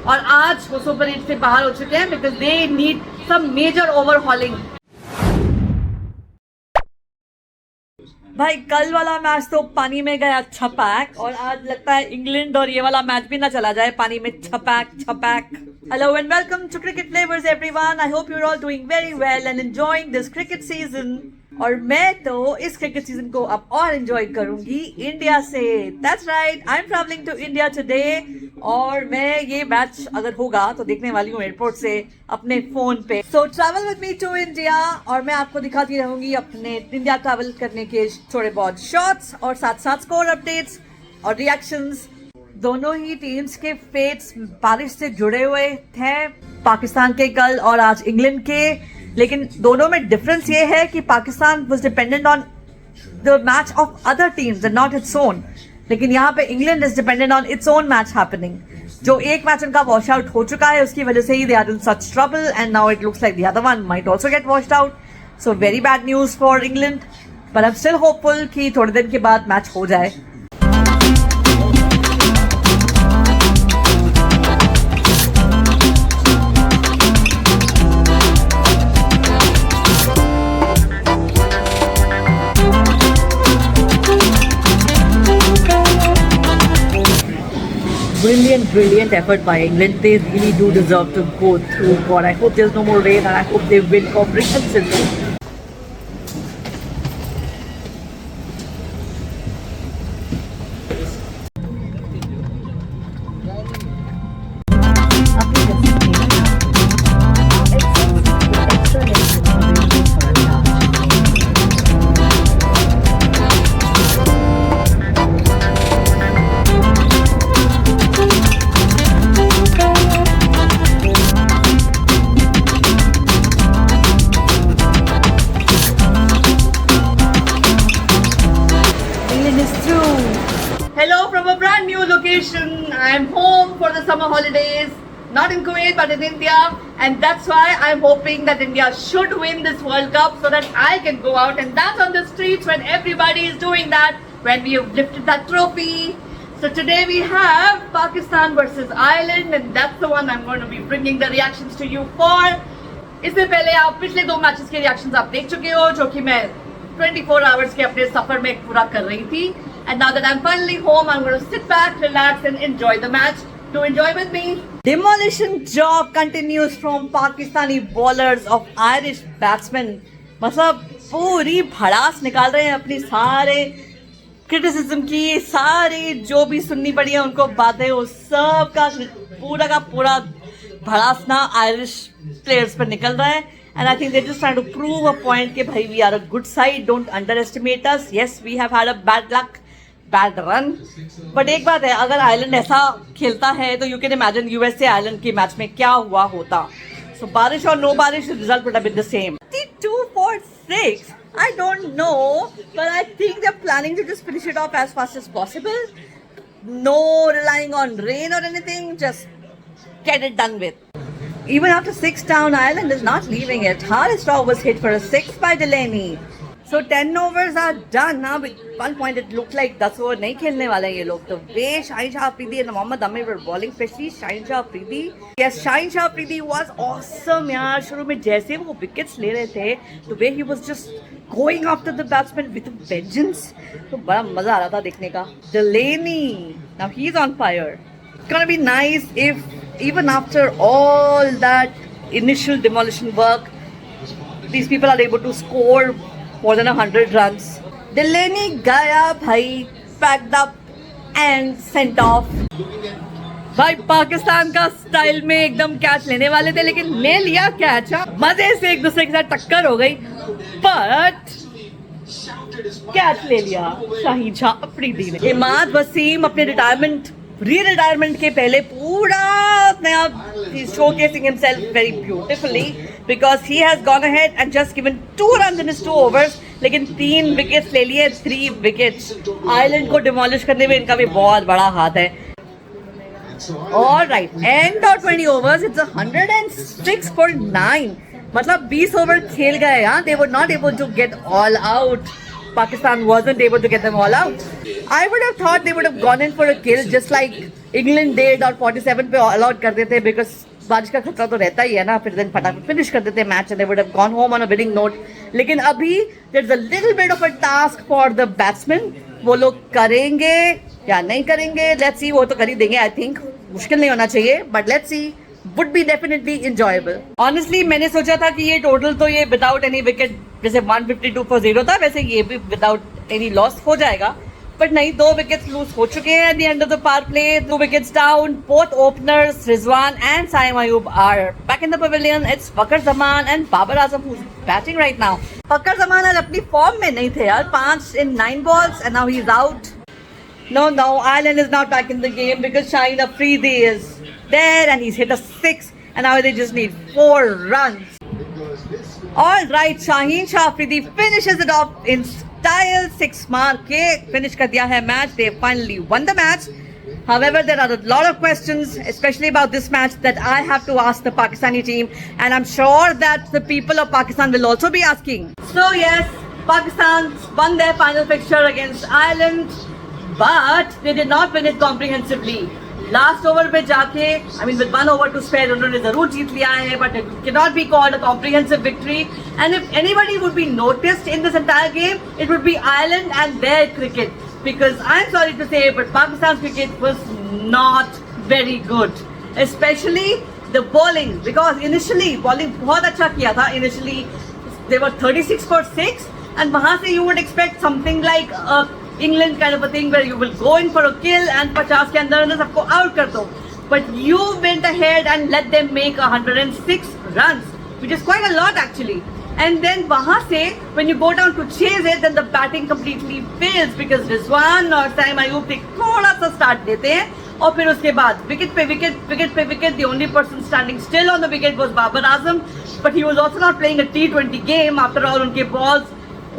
और आज वो सुपर 8 से बाहर हो चुके हैं because they need some major overhauling. भाई कल वाला मैच तो पानी में गया छपैक, और आज लगता है इंग्लैंड और ये वाला मैच भी ना चला जाए पानी में छपैक छपैक। Hello and welcome to cricket flavours everyone. I hope you are all doing very well and enjoying this cricket season. और मैं तो इस क्रिकेट सीजन को अब और एंजॉय करूंगी इंडिया से। That's right, I am travelling to India today, और मैं ये मैच अगर होगा तो देखने वाली हूँ एयरपोर्ट से अपने फोन पे। So travel with me to India, और मैं आपको दिखाती रहूंगी अपने इंडिया ट्रैवल करने के थोड़े बहुत शॉट्स और साथ साथ स्कोर अपडेट्स और रिएक्शंस। दोनों ही टीम्स के फेट्स बारिश से जुड़े हुए थे, पाकिस्तान के कल और आज इंग्लैंड के, लेकिन दोनों में डिफरेंस ये है कि Pakistan was dependent on the match of other teams and not its own, लेकिन यहाँ पे England is dependent on its own match happening. जो एक मैच उनका वॉश आउट हो चुका है उसकी वजह से ही they are in such trouble, and now it looks like the other one might also get washed out. So very bad news for England, but I am still hopeful कि थोड़े दिन के बाद मैच हो जाए। Brilliant effort by England. They really do deserve to go through. God, I hope there's no more rain, and I hope they win comprehensively. Hello from a brand new location. I am home for the summer holidays, not in Kuwait but in India, and that's why I'm hoping that India should win this World Cup so that I can go out and dance on the streets when everybody is doing that, when we have lifted that trophy. So today we have Pakistan versus Ireland, and that's the one I'm going to be bringing the reactions to you for. इससे पहले आप पिछले दो matches के reactions आप देख चुके हो, जो कि मैं 24 आवर्स के अपने सफर में पूरा कर रही थी। And now that I'm finally home, I'm going to sit back, relax and enjoy the match. To enjoy with me. Demolition job continues from Pakistani bowlers of Irish batsmen. मतलब पूरी भड़ास निकाल रहे हैं अपनी सारे क्रिटिसिज्म की, सारी जो भी सुननी पड़ी है उनको बातें, वो सब का पूरा भड़ास ना आयरिश प्लेयर्स पर निकल रहा है। And I think they're just trying to prove a point कि भाई we are a good side, don't underestimate us. Yes, we have had a bad luck, bad run. But एक बात है, अगर आयरलैंड ऐसा खेलता है तो you can imagine US से आयरलैंड के मैच में क्या हुआ होता। So बारिश और no बारिश, the result would have been the same. 52 for 6. I don't know, but I think they're planning to just finish it off as fast as possible. No relying on rain or anything, just get it done with. Even after 6 down, Ireland is not leaving it. Haristraw was hit for a 6 by Delaney. So 10 overs are done. Now at one point it looked like 10 over नहीं खेलने वाले ये लोग. The way Shaheen Shah Afridi and Mohammad Amir were bowling, especially Shaheen Shah Afridi. Yes, Shaheen Shah Afridi was awesome यार. शुरू में जैसे वो wickets ले रहे थे, the way he was just going after the batsman with a vengeance, तो बड़ा मजा आ रहा था देखने का. Delaney, now he's on fire. It's gonna be nice if even after all that initial demolition work, these people are able to score more than 100 runs. Delaney gaya bhai, packed up and sent off. भाई पाकिस्तान का style में एकदम catch लेने वाले थे, लेकिन ले लिया कैच। मजे से एक दूसरे के साथ टक्कर हो गई, बट कैच ले लिया शाहीन शाह अफरीदी ने। इमाद वसीम अपने रिटायरमेंट के पहले पूरा नया showcasing himself very beautifully because he has gone ahead and just given 2 runs in his 2 overs, लेकिन 3 विकेट्स ले लिए, 3 विकेट्स। आयरलैंड को डिमोलिश करने में इनका भी बहुत बड़ा हाथ है। Alright, end of 20 overs, it's 106 for 9. मतलब 20 ओवर खेल गए। हाँ, they were not able to get all out. Pakistan wasn't able to get them all out. I would have thought they would have gone in for a kill just like England 1.5 और 47 पे allot कर देते because बारिश का खतरा तो रहता ही है ना, फिर दिन फटाफट फिनिश कर देते match and they would have gone home on a winning note. लेकिन अभी there is a little bit of a task for the batsman. वो लोग करेंगे या नहीं करेंगे, लेट्स सी. वो तो कर ही देंगे आई थिंक, मुश्किल नहीं होना चाहिए, but let's see. would be definitely enjoyable. Honestly मैंने सोचा था कि ये टोटल तो ये विदाउट एनी विकेट जैसे 152 for 0 था, वैसे ये भी विदाउट एनी लॉस हो जाएगा. बट नहीं, 2 विकेट्स लूज हो चुके हैं at the end of the power play. 2 wickets down. Both openers Rizwan and Saim Ayub are back in the pavilion. It's Fakhar Zaman and Babar Azam who's batting right now. Fakhar Zaman आज अपनी फॉर्म में नहीं थे यार. 5 in 9 balls and now he's out. No, Ireland is not back in the game because Shaheen Afridi is there and he's hit a 6 and now they just need 4 runs. All right, Shaheen Shah Afridi finishes it off in style. 6 मार के finish कर दिया है match. They finally won the match. However, there are a lot of questions, especially about this match, that I have to ask the Pakistani team, and I'm sure that the people of Pakistan will also be asking. So yes, Pakistan won their final fixture against Ireland, but they did not win it comprehensively. Last over पे जाके with 1 over to spare उन्होंने जरूर जीत लिया है, but it cannot be called a comprehensive victory. And if anybody would be noticed in this entire game, it would be Ireland and their cricket, because I'm sorry to say, but Pakistan's cricket was not very good, especially the bowling, because initially bowling बहुत अच्छा किया था. Initially they were 36 for 6 and वहाँ से you would expect something like a England kind of a thing where you will go in for a kill and 50 के अंदर सबको out कर दो. But you went ahead and let them make 106 runs, which is quite a lot actually. And then वहाँ से when you go down to chase it, then the batting completely fails because Rizwan और Saim Ayub थोड़ा सा start देते हैं और फिर उसके बाद wicket पे wicket, the only person standing still on the wicket was Babar Azam, but he was also not playing a T20 game. After all, उनके balls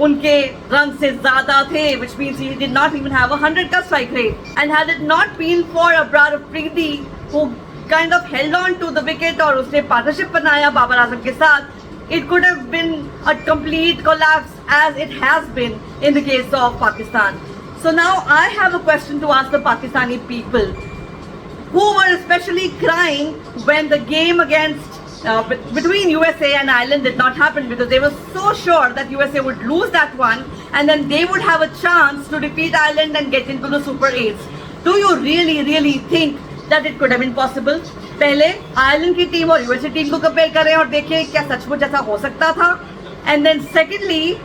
उनके रन से ज्यादा थे, which means he did not even have 100 का strike rate. And had it not been for Abrar Afridi who kind of held on to the wicket और उसने partnership बनाया बाबर आजम के साथ, it could have been a complete collapse as it has been in the case of Pakistan. So now I have a question to ask the Pakistani people who were especially crying when the game against between USA and Ireland did not happen, because they were so sure that USA would lose that one and then they would have a chance to defeat Ireland and get into the Super 8s. Do you really think that it could have been possible? पहले Ireland की team और USA team को compare करें और देखें क्या सचमुच ऐसा हो सकता था. And then secondly,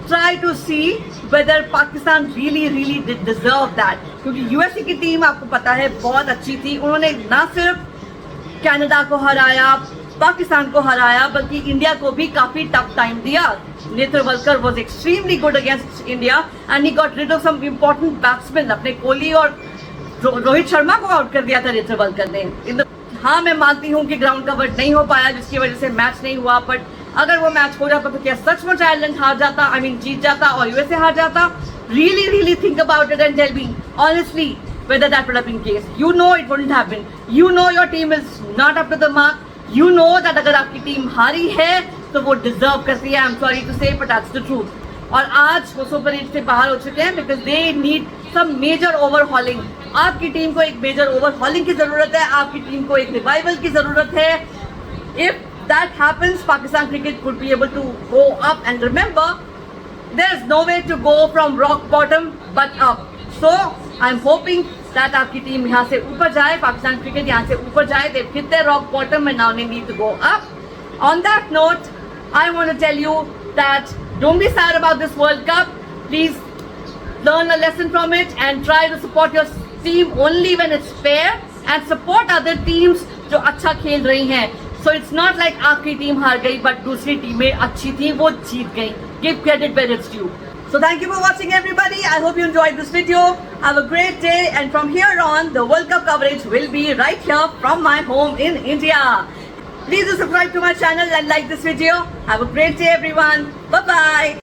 try to see whether Pakistan really did deserve that, क्योंकि यूएसए की टीम आपको पता है बहुत अच्छी थी. उन्होंने ना सिर्फ कनाडा को हराया, पाकिस्तान को हराया, बल्कि इंडिया को भी काफी टफ टाइम दिया. Netravalkar was extremely good against India and he got rid of some important batsman. अपने कोहली और रोहित शर्मा को आउट कर दिया था नेत्रवलकर ने. हाँ, मैं मानती हूँ कि ग्राउंड कवर नहीं हो पाया जिसकी वजह से मैच नहीं हुआ, बट अगर वो मैच हो जाता तो क्या सचमुच आयरलैंड हार जाता, जीत जाता और यूएसए हार जाता? Really think about it and tell me honestly whether that would have been case. You know it wouldn't happen. You know your team is not up to the mark. You know that अगर आपकी team हारी है तो वो deserve करती है. I'm sorry to say, but that's the truth. और आज वो सुपर 8 से बाहर हो चुके हैं because they need some major overhauling. आपकी टीम को एक मेजर ओवरहॉलिंग की जरूरत है. आपकी टीम को एक रिवाइवल की जरूरत है. If that happens, Pakistan cricket could be able to go up. And remember, there is no way to go from rock bottom but up. So I'm hoping that आपकी टीम यहाँ से ऊपर जाए, पाकिस्तान क्रिकेट यहाँ से ऊपर जाए. They've hit their rock bottom and now they need to go up. On that note, I want to tell you that don't be sad about this World Cup. Please learn a lesson from it and try to support your team only when it's fair and support other teams जो अच्छा खेल रही हैं. So it's not like आपकी team हार गई but दूसरी टीमें अच्छी थी, वो जीत गई. Give credit where it's due. So thank you for watching everybody. I hope you enjoyed this video. Have a great day, and from here on the World Cup coverage will be right here from my home in India. Please do subscribe to my channel and like this video. Have a great day everyone. Bye bye.